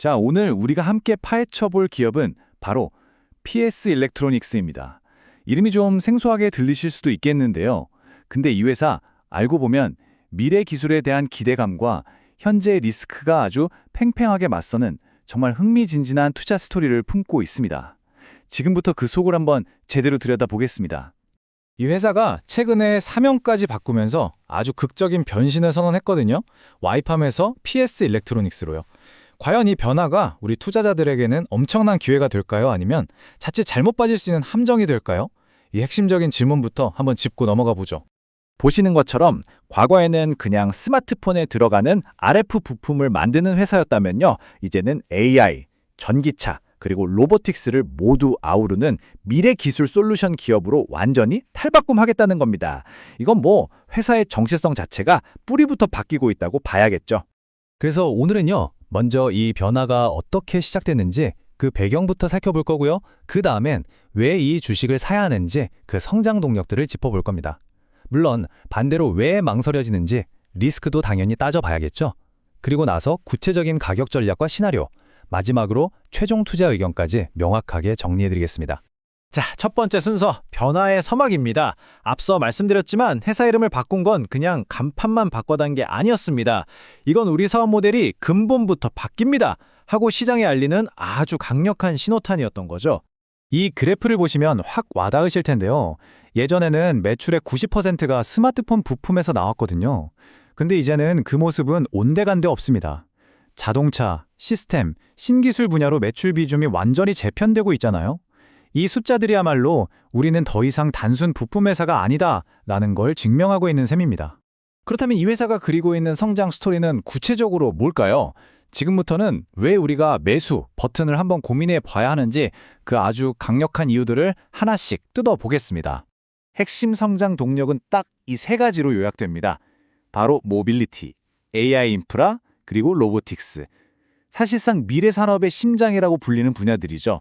자, 오늘 우리가 함께 파헤쳐 볼 기업은 바로 PS 일렉트로닉스입니다. 이름이 좀 생소하게 들리실 수도 있겠는데요. 근데 이 회사 알고 보면 미래 기술에 대한 기대감과 현재 리스크가 아주 팽팽하게 맞서는 정말 흥미진진한 투자 스토리를 품고 있습니다. 지금부터 그 속을 한번 제대로 들여다보겠습니다. 이 회사가 최근에 사명까지 바꾸면서 아주 극적인 변신을 선언했거든요. 와이팜에서 PS 일렉트로닉스로요. 과연 이 변화가 우리 투자자들에게는 엄청난 기회가 될까요? 아니면 자칫 잘못 빠질 수 있는 함정이 될까요? 이 핵심적인 질문부터 한번 짚고 넘어가 보죠. 보시는 것처럼 과거에는 그냥 스마트폰에 들어가는 RF 부품을 만드는 회사였다면요. 이제는 AI, 전기차, 그리고 로보틱스를 모두 아우르는 미래 기술 솔루션 기업으로 완전히 탈바꿈하겠다는 겁니다. 이건 뭐 회사의 정체성 자체가 뿌리부터 바뀌고 있다고 봐야겠죠. 그래서 오늘은요. 먼저 이 변화가 어떻게 시작됐는지 그 배경부터 살펴볼 거고요. 그 다음엔 왜 이 주식을 사야 하는지 그 성장 동력들을 짚어볼 겁니다. 물론 반대로 왜 망설여지는지 리스크도 당연히 따져봐야겠죠. 그리고 나서 구체적인 가격 전략과 시나리오, 마지막으로 최종 투자 의견까지 명확하게 정리해드리겠습니다. 자, 첫 번째 순서, 변화의 서막입니다. 앞서 말씀드렸지만 회사 이름을 바꾼 건 그냥 간판만 바꿔단 게 아니었습니다. 이건 우리 사업 모델이 근본부터 바뀝니다 하고 시장에 알리는 아주 강력한 신호탄이었던 거죠. 이 그래프를 보시면 확 와닿으실 텐데요. 예전에는 매출의 90%가 스마트폰 부품에서 나왔거든요. 근데 이제는 그 모습은 온데간데 없습니다. 자동차, 시스템, 신기술 분야로 매출 비중이 완전히 재편되고 있잖아요. 이 숫자들이야말로 우리는 더 이상 단순 부품 회사가 아니다라는 걸 증명하고 있는 셈입니다. 그렇다면 이 회사가 그리고 있는 성장 스토리는 구체적으로 뭘까요? 지금부터는 왜 우리가 매수 버튼을 한번 고민해 봐야 하는지 그 아주 강력한 이유들을 하나씩 뜯어보겠습니다. 핵심 성장 동력은 딱 이 세 가지로 요약됩니다. 바로 모빌리티, AI 인프라, 그리고 로보틱스. 사실상 미래 산업의 심장이라고 불리는 분야들이죠.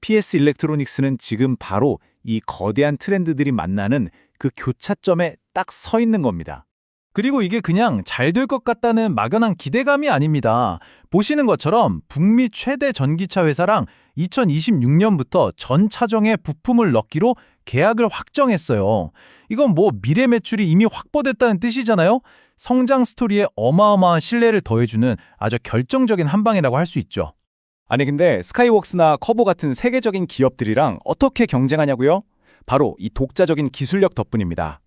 PS 일렉트로닉스는 지금 바로 이 거대한 트렌드들이 만나는 그 교차점에 딱 서 있는 겁니다. 그리고 이게 그냥 잘 될 것 같다는 막연한 기대감이 아닙니다. 보시는 것처럼 북미 최대 전기차 회사랑 2026년부터 전 차종에 부품을 넣기로 계약을 확정했어요. 이건 뭐 미래 매출이 이미 확보됐다는 뜻이잖아요. 성장 스토리에 어마어마한 신뢰를 더해주는 아주 결정적인 한 방이라고 할 수 있죠. 아니 근데 스카이웍스나 커버 같은 세계적인 기업들이랑 어떻게 경쟁하냐고요? 바로 이 독자적인 기술력 덕분입니다.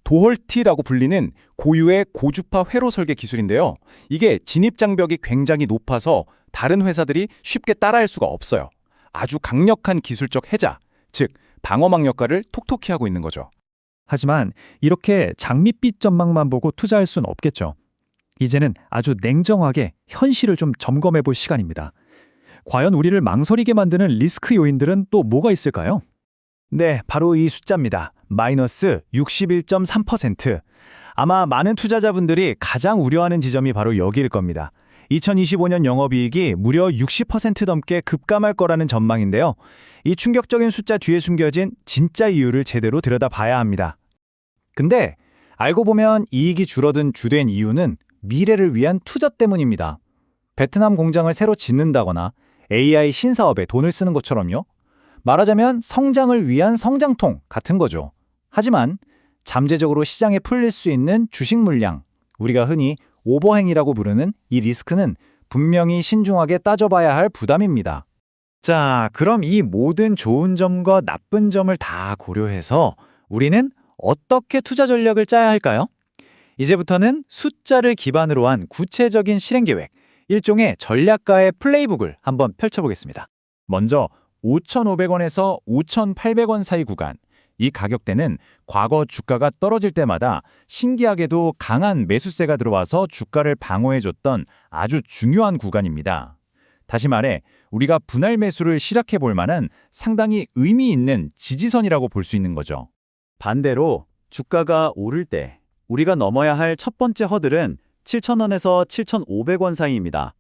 도헐티라고 불리는 고유의 고주파 회로 설계 기술인데요. 이게 진입 장벽이 굉장히 높아서 다른 회사들이 쉽게 따라할 수가 없어요. 아주 강력한 기술적 해자, 즉 방어막 역할을 톡톡히 하고 있는 거죠. 하지만 이렇게 장밋빛 전망만 보고 투자할 수는 없겠죠. 이제는 아주 냉정하게 현실을 좀 점검해 볼 시간입니다. 과연 우리를 망설이게 만드는 리스크 요인들은 또 뭐가 있을까요? 네, 바로 이 숫자입니다. 마이너스 61.3%. 아마 많은 투자자분들이 가장 우려하는 지점이 바로 여기일 겁니다. 2025년 영업이익이 무려 60% 넘게 급감할 거라는 전망인데요. 이 충격적인 숫자 뒤에 숨겨진 진짜 이유를 제대로 들여다봐야 합니다. 근데 알고 보면 이익이 줄어든 주된 이유는 미래를 위한 투자 때문입니다. 베트남 공장을 새로 짓는다거나 AI 신사업에 돈을 쓰는 것처럼요. 말하자면 성장을 위한 성장통 같은 거죠. 하지만 잠재적으로 시장에 풀릴 수 있는 주식 물량, 우리가 흔히 오버행이라고 부르는 이 리스크는 분명히 신중하게 따져봐야 할 부담입니다. 자, 그럼 이 모든 좋은 점과 나쁜 점을 다 고려해서 우리는 어떻게 투자 전략을 짜야 할까요? 이제부터는 숫자를 기반으로 한 구체적인 실행 계획, 일종의 전략가의 플레이북을 한번 펼쳐보겠습니다. 먼저 5,500원에서 5,800원 사이 구간. 이 가격대는 과거 주가가 떨어질 때마다 신기하게도 강한 매수세가 들어와서 주가를 방어해줬던 아주 중요한 구간입니다. 다시 말해 우리가 분할 매수를 시작해 볼 만한 상당히 의미 있는 지지선이라고 볼 수 있는 거죠. 반대로 주가가 오를 때 우리가 넘어야 할 첫 번째 허들은 7,000원에서 7,500원 사이입니다.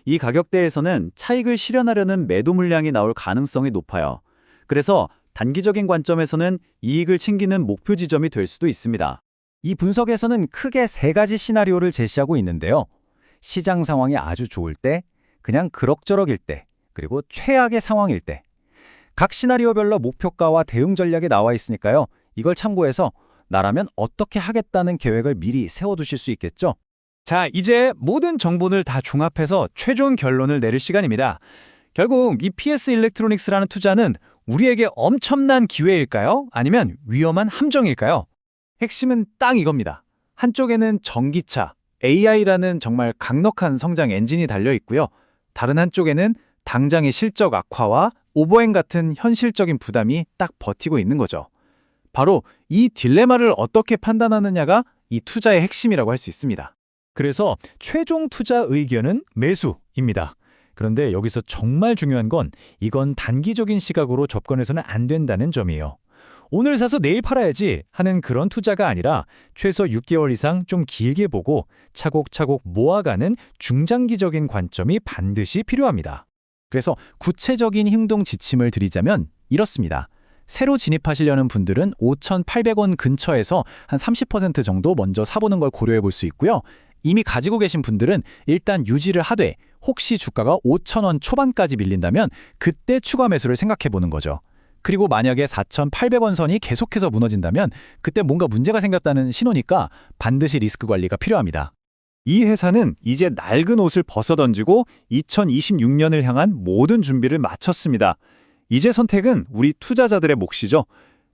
이 가격대에서는 차익을 실현하려는 매도 물량이 나올 가능성이 높아요. 그래서 단기적인 관점에서는 이익을 챙기는 목표 지점이 될 수도 있습니다. 이 분석에서는 크게 세 가지 시나리오를 제시하고 있는데요. 시장 상황이 아주 좋을 때, 그냥 그럭저럭일 때, 그리고 최악의 상황일 때. 각 시나리오별로 목표가와 대응 전략이 나와 있으니까요. 이걸 참고해서 나라면 어떻게 하겠다는 계획을 미리 세워두실 수 있겠죠? 자, 이제 모든 정보를 다 종합해서 최종 결론을 내릴 시간입니다. 결국 이 PS 일렉트로닉스라는 투자는 우리에게 엄청난 기회일까요? 아니면 위험한 함정일까요? 핵심은 딱 이겁니다. 한쪽에는 전기차, AI라는 정말 강력한 성장 엔진이 달려 있고요. 다른 한쪽에는 당장의 실적 악화와 오버행 같은 현실적인 부담이 딱 버티고 있는 거죠. 바로 이 딜레마를 어떻게 판단하느냐가 이 투자의 핵심이라고 할 수 있습니다. 그래서 최종 투자 의견은 매수입니다. 그런데 여기서 정말 중요한 건 이건 단기적인 시각으로 접근해서는 안 된다는 점이에요. 오늘 사서 내일 팔아야지 하는 그런 투자가 아니라 최소 6개월 이상 좀 길게 보고 차곡차곡 모아가는 중장기적인 관점이 반드시 필요합니다. 그래서 구체적인 행동 지침을 드리자면 이렇습니다. 새로 진입하시려는 분들은 5,800원 근처에서 한 30% 정도 먼저 사보는 걸 고려해 볼 수 있고요. 이미 가지고 계신 분들은 일단 유지를 하되 혹시 주가가 5,000원 초반까지 밀린다면 그때 추가 매수를 생각해 보는 거죠. 그리고 만약에 4,800원 선이 계속해서 무너진다면 그때 뭔가 문제가 생겼다는 신호니까 반드시 리스크 관리가 필요합니다. 이 회사는 이제 낡은 옷을 벗어던지고 2026년을 향한 모든 준비를 마쳤습니다. 이제 선택은 우리 투자자들의 몫이죠.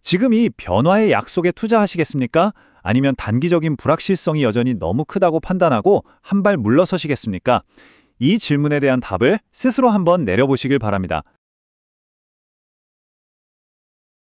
지금 이 변화의 약속에 투자하시겠습니까? 아니면 단기적인 불확실성이 여전히 너무 크다고 판단하고 한 발 물러서시겠습니까? 이 질문에 대한 답을 스스로 한번 내려보시길 바랍니다.